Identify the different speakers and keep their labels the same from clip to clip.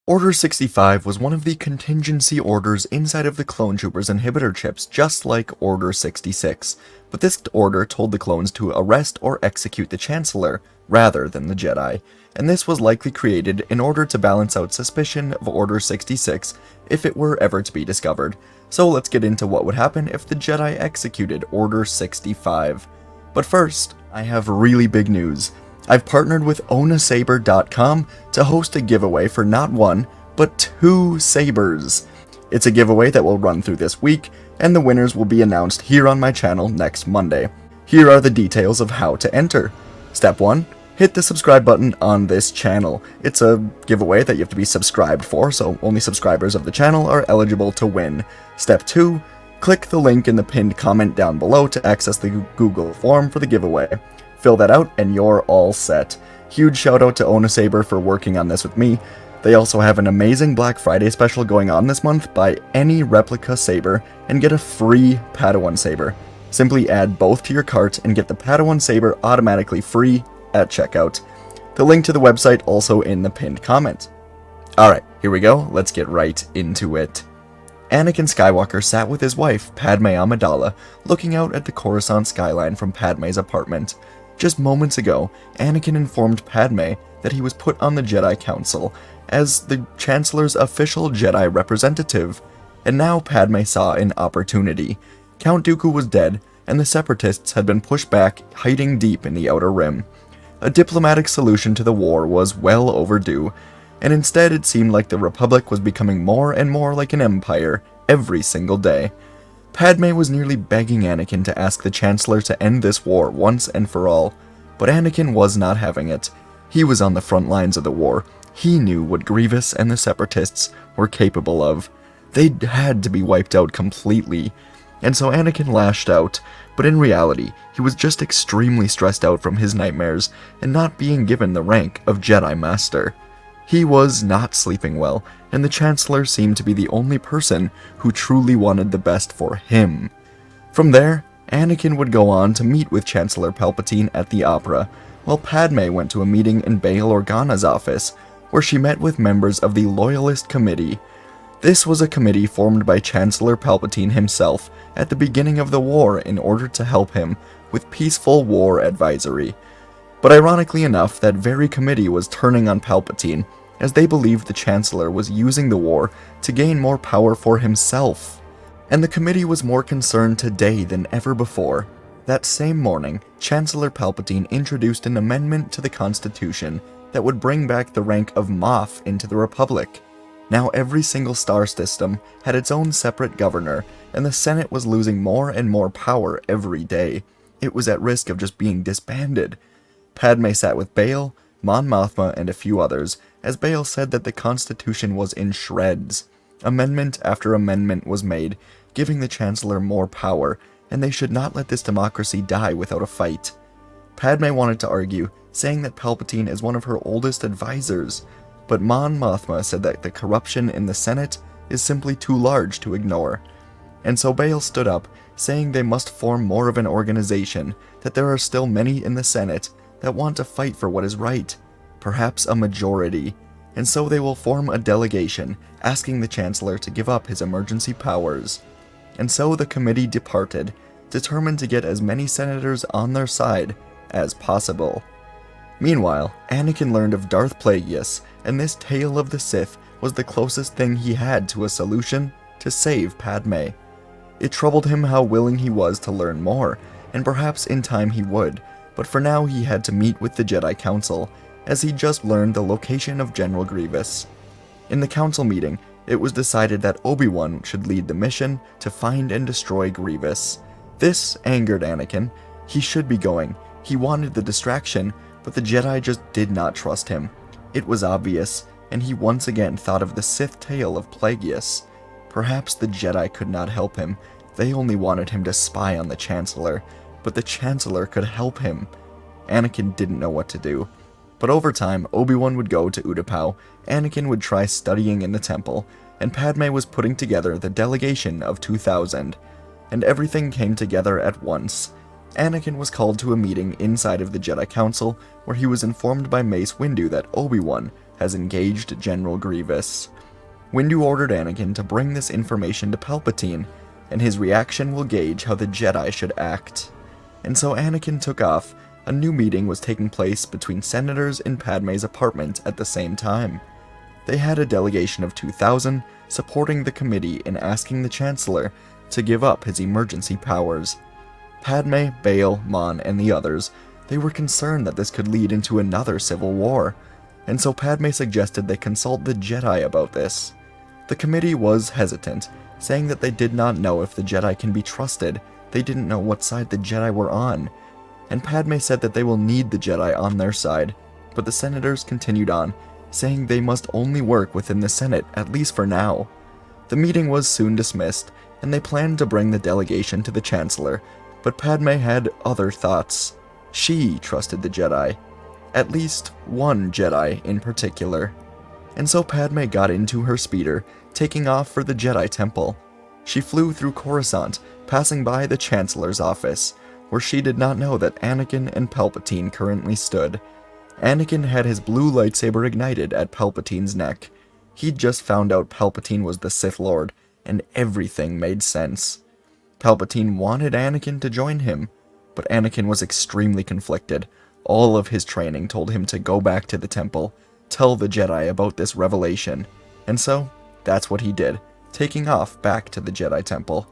Speaker 1: Order 65 was one of the contingency orders inside of the clone troopers inhibitor chips, just like Order 66, but this order told the clones to arrest or execute the Chancellor, rather than the Jedi, and this was likely created in order to balance out suspicion of Order 66 if it were ever to be discovered. So let's get into what would happen if the Jedi executed Order 65. But first, I have really big news. I've partnered with anakinskywalker.com to host a giveaway for not one, but 2 sabers. It's a giveaway that will run through this week, and the winners will be announced here on my channel next Monday. Here are the details of how to enter. Step 1. Hit the subscribe button on this channel. It's a giveaway that you have to be subscribed for, so only subscribers of the channel are eligible to win. Step 2. Click the link in the pinned comment down below to access the Google form for the giveaway. Fill that out and you're all set. Huge shout out to Onasaber for working on this with me. They also have an amazing Black Friday special going on this month. Buy any replica saber and get a free Padawan saber. Simply add both to your cart and get the Padawan saber automatically free at checkout. The link to the website also in the pinned comment. Alright, here we go, let's get right into it. Anakin Skywalker sat with his wife, Padme Amidala, looking out at the Coruscant skyline from Padme's apartment. Just moments ago, Anakin informed Padme that he was put on the Jedi Council as the Chancellor's official Jedi representative, and now Padme saw an opportunity. Count Dooku was dead, and the Separatists had been pushed back, hiding deep in the Outer Rim. A diplomatic solution to the war was well overdue, and instead it seemed like the Republic was becoming more and more like an empire every single day. Padme was nearly begging Anakin to ask the Chancellor to end this war once and for all, but Anakin was not having it. He was on the front lines of the war. He knew what Grievous and the Separatists were capable of. They had to be wiped out completely, and so Anakin lashed out, but in reality, he was just extremely stressed out from his nightmares and not being given the rank of Jedi Master. He was not sleeping well, and the Chancellor seemed to be the only person who truly wanted the best for him. From there, Anakin would go on to meet with Chancellor Palpatine at the opera, while Padme went to a meeting in Bail Organa's office, where she met with members of the Loyalist Committee. This was a committee formed by Chancellor Palpatine himself at the beginning of the war in order to help him with peaceful war advisory. But ironically enough, that very committee was turning on Palpatine, as they believed the Chancellor was using the war to gain more power for himself. And the committee was more concerned today than ever before. That same morning, Chancellor Palpatine introduced an amendment to the Constitution that would bring back the rank of Moff into the Republic. Now every single star system had its own separate governor, and the Senate was losing more and more power every day. It was at risk of just being disbanded. Padme sat with Bail, Mon Mothma, and a few others, as Bail said that the Constitution was in shreds. Amendment after amendment was made, giving the Chancellor more power, and they should not let this democracy die without a fight. Padme wanted to argue, saying that Palpatine is one of her oldest advisors, but Mon Mothma said that the corruption in the Senate is simply too large to ignore. And so Bail stood up, saying they must form more of an organization, that there are still many in the Senate that want to fight for what is right, perhaps a majority, and so they will form a delegation asking the Chancellor to give up his emergency powers. And so the committee departed, determined to get as many senators on their side as possible. Meanwhile, Anakin learned of Darth Plagueis, and this tale of the Sith was the closest thing he had to a solution to save Padme. It troubled him how willing he was to learn more, and perhaps in time he would, but for now he had to meet with the Jedi Council, as he just learned the location of General Grievous. In the council meeting, it was decided that Obi-Wan should lead the mission to find and destroy Grievous. This angered Anakin. He should be going. He wanted the distraction, but the Jedi just did not trust him. It was obvious, and he once again thought of the Sith tale of Plagueis. Perhaps the Jedi could not help him. They only wanted him to spy on the Chancellor, but the Chancellor could help him. Anakin didn't know what to do. But over time, Obi-Wan would go to Utapau, Anakin would try studying in the temple, and Padme was putting together the delegation of 2,000. And everything came together at once. Anakin was called to a meeting inside of the Jedi Council, where he was informed by Mace Windu that Obi-Wan has engaged General Grievous. Windu ordered Anakin to bring this information to Palpatine, and his reaction will gauge how the Jedi should act. And so Anakin took off. A new meeting was taking place between senators in Padme's apartment at the same time. They had a delegation of 2,000 supporting the committee in asking the Chancellor to give up his emergency powers. Padme, Bail, Mon, and the others, they were concerned that this could lead into another civil war, and so Padme suggested they consult the Jedi about this. The committee was hesitant, saying that they did not know if the Jedi can be trusted. They didn't know what side the Jedi were on, and Padme said that they will need the Jedi on their side, but the senators continued on, saying they must only work within the Senate, at least for now. The meeting was soon dismissed, and they planned to bring the delegation to the Chancellor, but Padme had other thoughts. She trusted the Jedi, at least one Jedi in particular. And so Padme got into her speeder, taking off for the Jedi Temple. She flew through Coruscant, passing by the Chancellor's office, where she did not know that Anakin and Palpatine currently stood. Anakin had his blue lightsaber ignited at Palpatine's neck. He'd just found out Palpatine was the Sith Lord, and everything made sense. Palpatine wanted Anakin to join him, but Anakin was extremely conflicted. All of his training told him to go back to the temple, tell the Jedi about this revelation, and so that's what he did, taking off back to the Jedi Temple.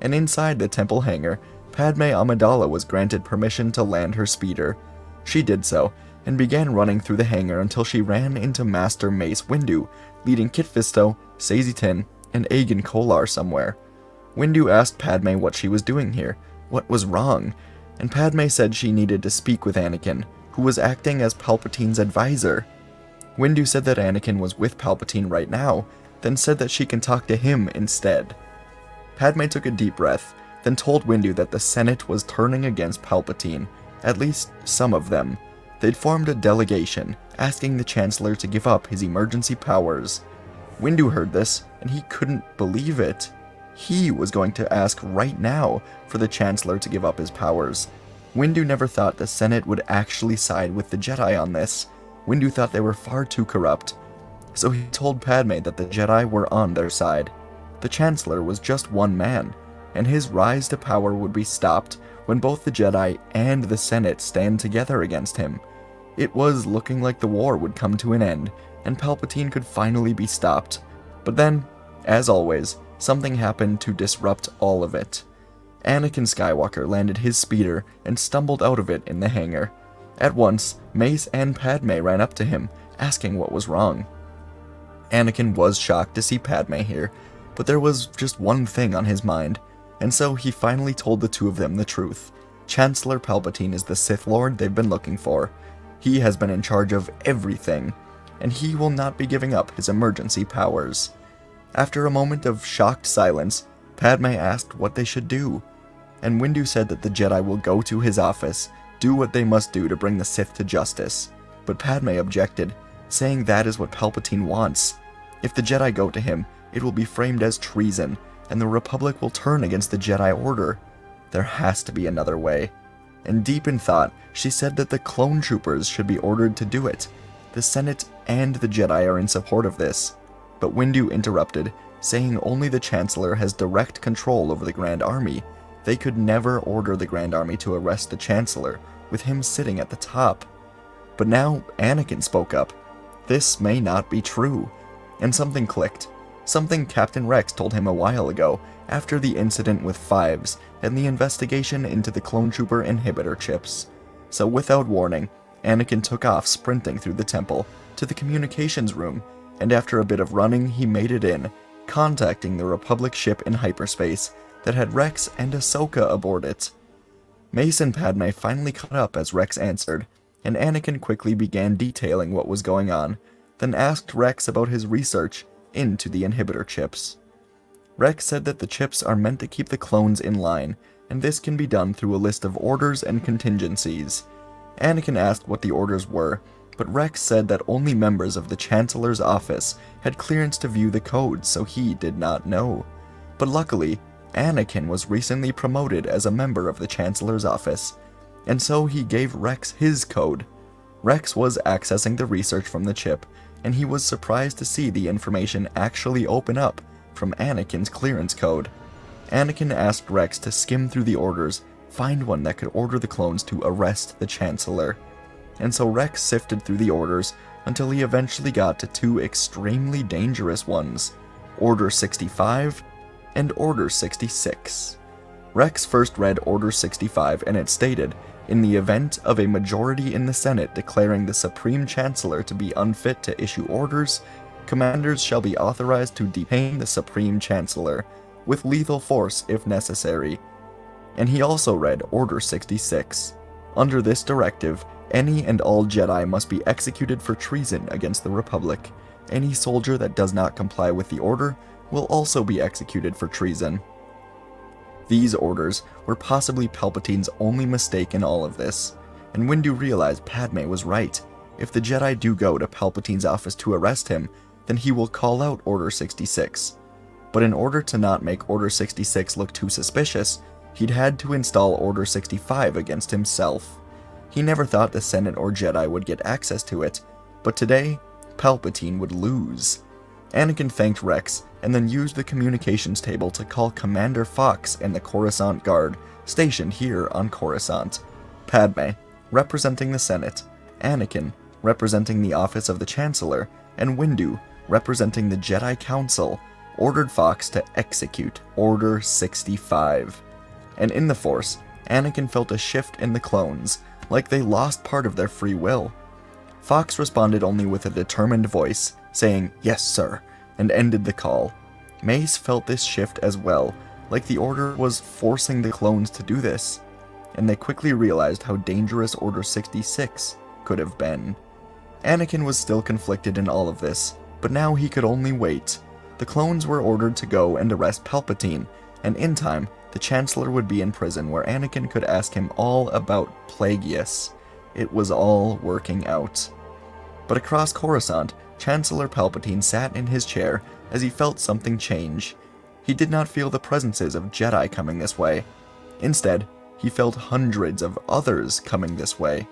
Speaker 1: And inside the temple hangar, Padme Amidala was granted permission to land her speeder. She did so, and began running through the hangar until she ran into Master Mace Windu, leading Kit Fisto, Saesee Tiin, and Aegon Kolar somewhere. Windu asked Padme what she was doing here, what was wrong, and Padme said she needed to speak with Anakin, who was acting as Palpatine's advisor. Windu said that Anakin was with Palpatine right now, then said that she can talk to him instead. Padme took a deep breath, then told Windu that the Senate was turning against Palpatine, at least some of them. They'd formed a delegation, asking the Chancellor to give up his emergency powers. Windu heard this, and he couldn't believe it. He was going to ask right now for the Chancellor to give up his powers. Windu never thought the Senate would actually side with the Jedi on this. Windu thought they were far too corrupt. So he told Padme that the Jedi were on their side. The Chancellor was just one man, and his rise to power would be stopped when both the Jedi and the Senate stand together against him. It was looking like the war would come to an end, and Palpatine could finally be stopped. But then, as always, something happened to disrupt all of it. Anakin Skywalker landed his speeder and stumbled out of it in the hangar. At once, Mace and Padme ran up to him, asking what was wrong. Anakin was shocked to see Padme here, but there was just one thing on his mind, and so he finally told the two of them the truth. Chancellor Palpatine is the Sith Lord they've been looking for. He has been in charge of everything, and he will not be giving up his emergency powers. After a moment of shocked silence, Padme asked what they should do, and Windu said that the Jedi will go to his office, do what they must do to bring the Sith to justice. But Padme objected, saying that is what Palpatine wants. If the Jedi go to him, it will be framed as treason, and the Republic will turn against the Jedi Order. There has to be another way. And deep in thought, she said that the clone troopers should be ordered to do it. The Senate and the Jedi are in support of this. But Windu interrupted, saying only the Chancellor has direct control over the Grand Army. They could never order the Grand Army to arrest the Chancellor, with him sitting at the top. But now Anakin spoke up. This may not be true. And something clicked. Something Captain Rex told him a while ago, after the incident with Fives and the investigation into the clone trooper inhibitor chips. So without warning, Anakin took off sprinting through the temple to the communications room, and after a bit of running he made it in, contacting the Republic ship in hyperspace that had Rex and Ahsoka aboard it. Mace and Padme finally caught up as Rex answered, and Anakin quickly began detailing what was going on, then asked Rex about his research into the inhibitor chips. Rex said that the chips are meant to keep the clones in line, and this can be done through a list of orders and contingencies. Anakin asked what the orders were, but Rex said that only members of the Chancellor's office had clearance to view the codes, so he did not know. But luckily, Anakin was recently promoted as a member of the Chancellor's office, and so he gave Rex his code. Rex was accessing the research from the chip, and he was surprised to see the information actually open up from Anakin's clearance code. Anakin asked Rex to skim through the orders, find one that could order the clones to arrest the Chancellor. And so Rex sifted through the orders until he eventually got to two extremely dangerous ones, Order 65 and Order 66. Rex first read Order 65, and it stated, "In the event of a majority in the Senate declaring the Supreme Chancellor to be unfit to issue orders, commanders shall be authorized to detain the Supreme Chancellor, with lethal force if necessary." And he also read Order 66. Under this directive, any and all Jedi must be executed for treason against the Republic. Any soldier that does not comply with the order will also be executed for treason. These orders were possibly Palpatine's only mistake in all of this, and Windu realized Padme was right. If the Jedi do go to Palpatine's office to arrest him, then he will call out Order 66. But in order to not make Order 66 look too suspicious, he'd had to install Order 65 against himself. He never thought the Senate or Jedi would get access to it, but today, Palpatine would lose. Anakin thanked Rex, and then used the communications table to call Commander Fox and the Coruscant Guard, stationed here on Coruscant. Padme, representing the Senate, Anakin, representing the office of the Chancellor, and Windu, representing the Jedi Council, ordered Fox to execute Order 65. And in the Force, Anakin felt a shift in the clones, like they lost part of their free will. Fox responded only with a determined voice, saying, "Yes, sir," and ended the call. Mace felt this shift as well, like the Order was forcing the clones to do this, and they quickly realized how dangerous Order 66 could have been. Anakin was still conflicted in all of this, but now he could only wait. The clones were ordered to go and arrest Palpatine, and in time, the Chancellor would be in prison where Anakin could ask him all about Plagueis. It was all working out. But across Coruscant, Chancellor Palpatine sat in his chair as he felt something change. He did not feel the presences of Jedi coming this way. Instead, he felt hundreds of others coming this way.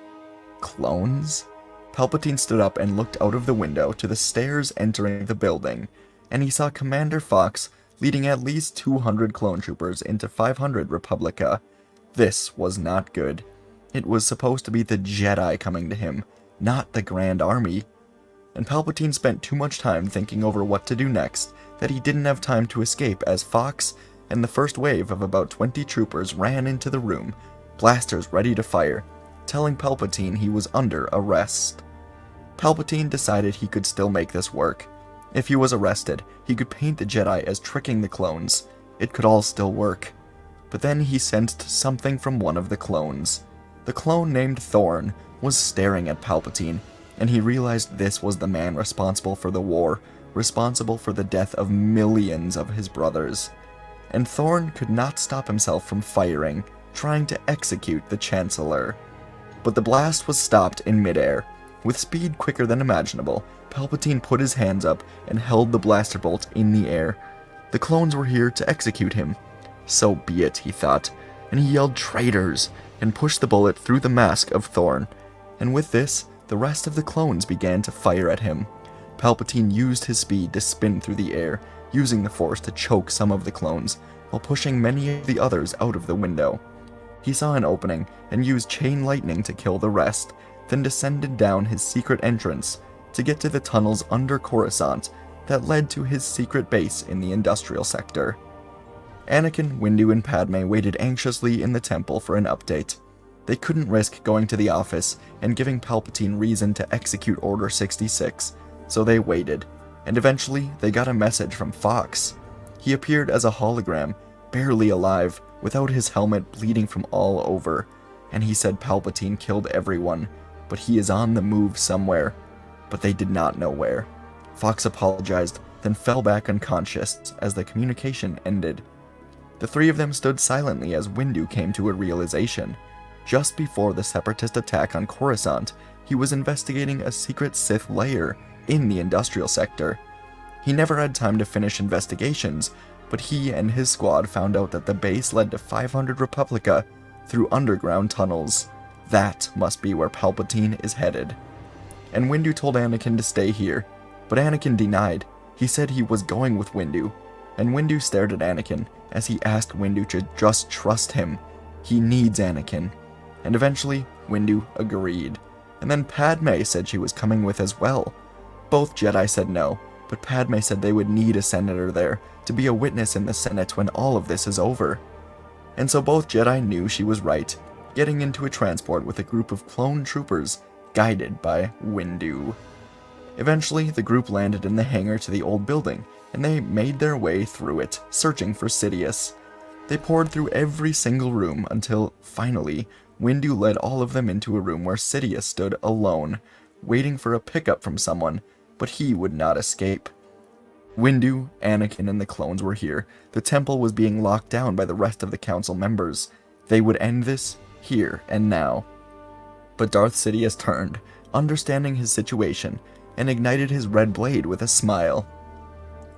Speaker 1: Clones? Palpatine stood up and looked out of the window to the stairs entering the building, and he saw Commander Fox leading at least 200 clone troopers into 500 Republica. This was not good. It was supposed to be the Jedi coming to him, not the Grand Army. And Palpatine spent too much time thinking over what to do next that he didn't have time to escape as Fox and the first wave of about 20 troopers ran into the room, blasters ready to fire, telling Palpatine he was under arrest. Palpatine decided he could still make this work. If he was arrested, he could paint the Jedi as tricking the clones. It could all still work. But then he sensed something from one of the clones. The clone named Thorn was staring at Palpatine, and he realized this was the man responsible for the war, responsible for the death of millions of his brothers. And Thorn could not stop himself from firing, trying to execute the Chancellor. But the blast was stopped in midair. With speed quicker than imaginable, Palpatine put his hands up and held the blaster bolt in the air. The clones were here to execute him. So be it, he thought, and he yelled "Traitors!" and pushed the bullet through the mask of Thorn. And with this, the rest of the clones began to fire at him. Palpatine used his speed to spin through the air, using the Force to choke some of the clones, while pushing many of the others out of the window. He saw an opening and used chain lightning to kill the rest, then descended down his secret entrance to get to the tunnels under Coruscant that led to his secret base in the industrial sector. Anakin, Windu, and Padme waited anxiously in the temple for an update. They couldn't risk going to the office and giving Palpatine reason to execute Order 66, so they waited, and eventually they got a message from Fox. He appeared as a hologram, barely alive, without his helmet bleeding from all over, and he said Palpatine killed everyone, but he is on the move somewhere, but they did not know where. Fox apologized, then fell back unconscious as the communication ended. The three of them stood silently as Windu came to a realization. Just before the Separatist attack on Coruscant, he was investigating a secret Sith lair in the industrial sector. He never had time to finish investigations, but he and his squad found out that the base led to 500 Republica through underground tunnels. That must be where Palpatine is headed. And Windu told Anakin to stay here. but Anakin denied. He said he was going with Windu, and Windu stared at Anakin as he asked Windu to just trust him. He needs Anakin. And eventually, Windu agreed. And then Padme said she was coming with as well. Both Jedi said no, but Padme said they would need a senator there to be a witness in the Senate when all of this is over. And so both Jedi knew she was right, getting into a transport with a group of clone troopers, guided by Windu. Eventually, the group landed in the hangar to the old building, and they made their way through it, searching for Sidious. They poured through every single room until, finally, Windu led all of them into a room where Sidious stood alone, waiting for a pickup from someone, but he would not escape. Windu, Anakin, and the clones were here. The temple was being locked down by the rest of the council members. They would end this here and now. But Darth Sidious turned, understanding his situation, and ignited his red blade with a smile.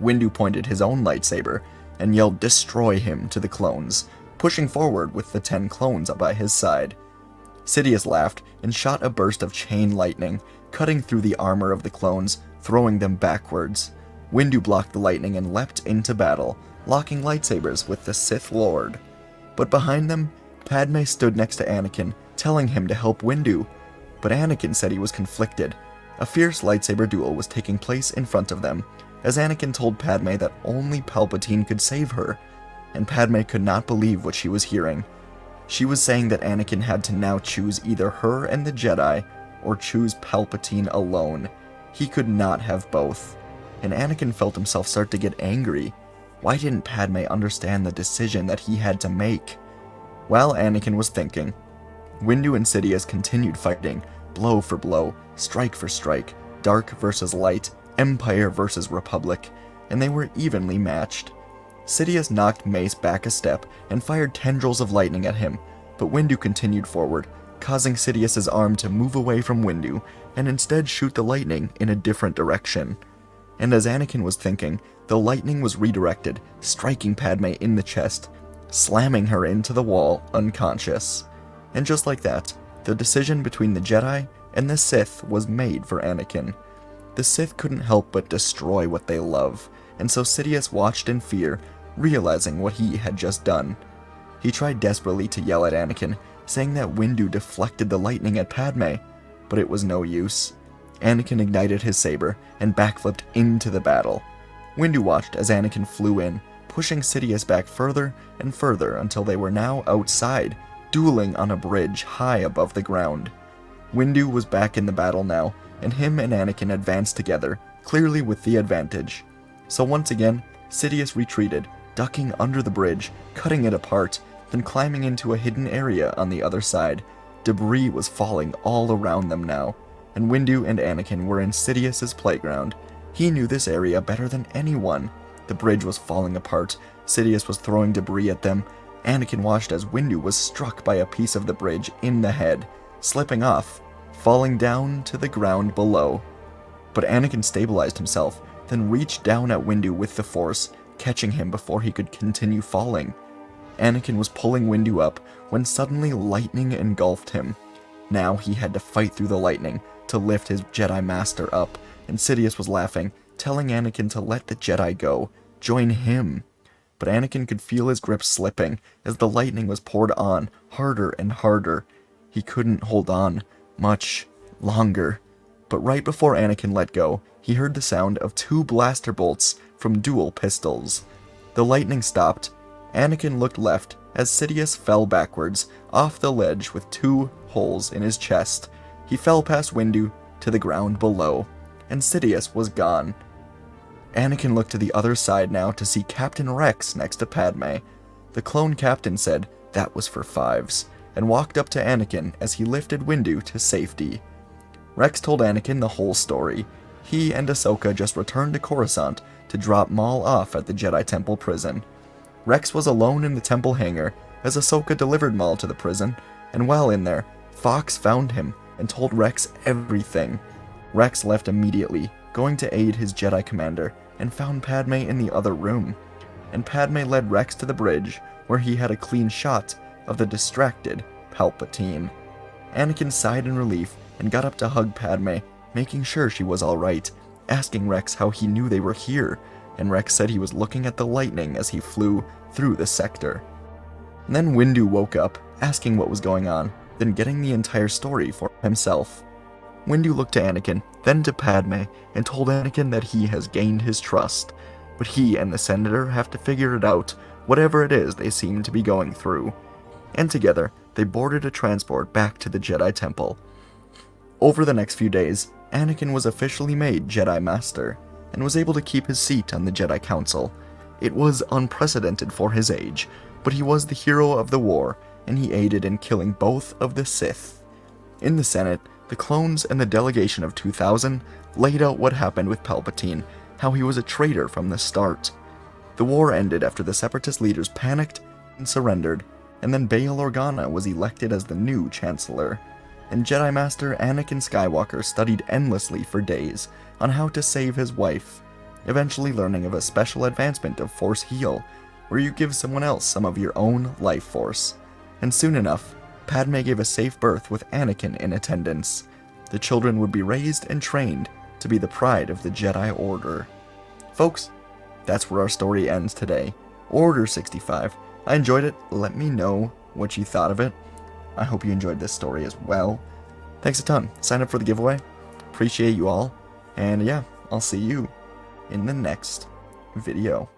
Speaker 1: Windu pointed his own lightsaber and yelled "Destroy him" to the clones, pushing forward with the 10 clones up by his side. Sidious laughed and shot a burst of chain lightning, cutting through the armor of the clones, throwing them backwards. Windu blocked the lightning and leapt into battle, locking lightsabers with the Sith Lord. But behind them, Padme stood next to Anakin, telling him to help Windu. But Anakin said he was conflicted. A fierce lightsaber duel was taking place in front of them, as Anakin told Padme that only Palpatine could save her, and Padme could not believe what she was hearing. She was saying that Anakin had to now choose either her and the Jedi, or choose Palpatine alone. He could not have both. And Anakin felt himself start to get angry. Why didn't Padme understand the decision that he had to make? While Anakin was thinking, Windu and Sidious continued fighting, blow for blow, strike for strike, dark versus light, Empire versus Republic, and they were evenly matched. Sidious knocked Mace back a step and fired tendrils of lightning at him, but Windu continued forward, causing Sidious's arm to move away from Windu and instead shoot the lightning in a different direction. And as Anakin was thinking, the lightning was redirected, striking Padme in the chest, slamming her into the wall unconscious. And just like that, the decision between the Jedi and the Sith was made for Anakin. The Sith couldn't help but destroy what they love, and so Sidious watched in fear, realizing what he had just done. He tried desperately to yell at Anakin, saying that Windu deflected the lightning at Padme, but it was no use. Anakin ignited his saber and backflipped into the battle. Windu watched as Anakin flew in, pushing Sidious back further and further until they were now outside, dueling on a bridge high above the ground. Windu was back in the battle now, and him and Anakin advanced together, clearly with the advantage. So once again, Sidious retreated, ducking under the bridge, cutting it apart, then climbing into a hidden area on the other side. Debris was falling all around them now, and Windu and Anakin were in Sidious's playground. He knew this area better than anyone. The bridge was falling apart, Sidious was throwing debris at them. Anakin watched as Windu was struck by a piece of the bridge in the head, slipping off, falling down to the ground below. But Anakin stabilized himself, then reached down at Windu with the Force, catching him before he could continue falling. Anakin was pulling Windu up when suddenly lightning engulfed him. Now he had to fight through the lightning to lift his Jedi Master up, and Sidious was laughing, telling Anakin to let the Jedi go, join him. But Anakin could feel his grip slipping as the lightning was poured on, harder and harder. He couldn't hold on much longer. But right before Anakin let go, he heard the sound of 2 blaster bolts from dual pistols. The lightning stopped. Anakin looked left as Sidious fell backwards, off the ledge with 2 holes in his chest. He fell past Windu to the ground below, and Sidious was gone. Anakin looked to the other side now to see Captain Rex next to Padme. The clone captain said that was for fives, and walked up to Anakin as he lifted Windu to safety. Rex told Anakin the whole story. He and Ahsoka just returned to Coruscant to drop Maul off at the Jedi Temple prison. Rex was alone in the temple hangar as Ahsoka delivered Maul to the prison, and while in there, Fox found him and told Rex everything. Rex left immediately, going to aid his Jedi commander, and found Padme in the other room. And Padme led Rex to the bridge, where he had a clean shot of the distracted Palpatine. Anakin sighed in relief and got up to hug Padme, making sure she was alright, asking Rex how he knew they were here, and Rex said he was looking at the lightning as he flew through the sector. And then Windu woke up, asking what was going on, then getting the entire story for himself. Windu looked to Anakin, then to Padme, and told Anakin that he has gained his trust, but he and the Senator have to figure it out, whatever it is they seem to be going through. And together, they boarded a transport back to the Jedi Temple. Over the next few days, Anakin was officially made Jedi Master, and was able to keep his seat on the Jedi Council. It was unprecedented for his age, but he was the hero of the war, and he aided in killing both of the Sith. In the Senate, the clones and the delegation of 2000 laid out what happened with Palpatine, how he was a traitor from the start. The war ended after the Separatist leaders panicked and surrendered, and then Bail Organa was elected as the new Chancellor. And Jedi Master Anakin Skywalker studied endlessly for days on how to save his wife, eventually learning of a special advancement of Force Heal, where you give someone else some of your own life force. And soon enough, Padme gave a safe birth with Anakin in attendance. The children would be raised and trained to be the pride of the Jedi Order. Folks, that's where our story ends today. Order 65. I enjoyed it. Let me know what you thought of it. I hope you enjoyed this story as well. Thanks a ton. Sign up for the giveaway. Appreciate you all. And yeah, I'll see you in the next video.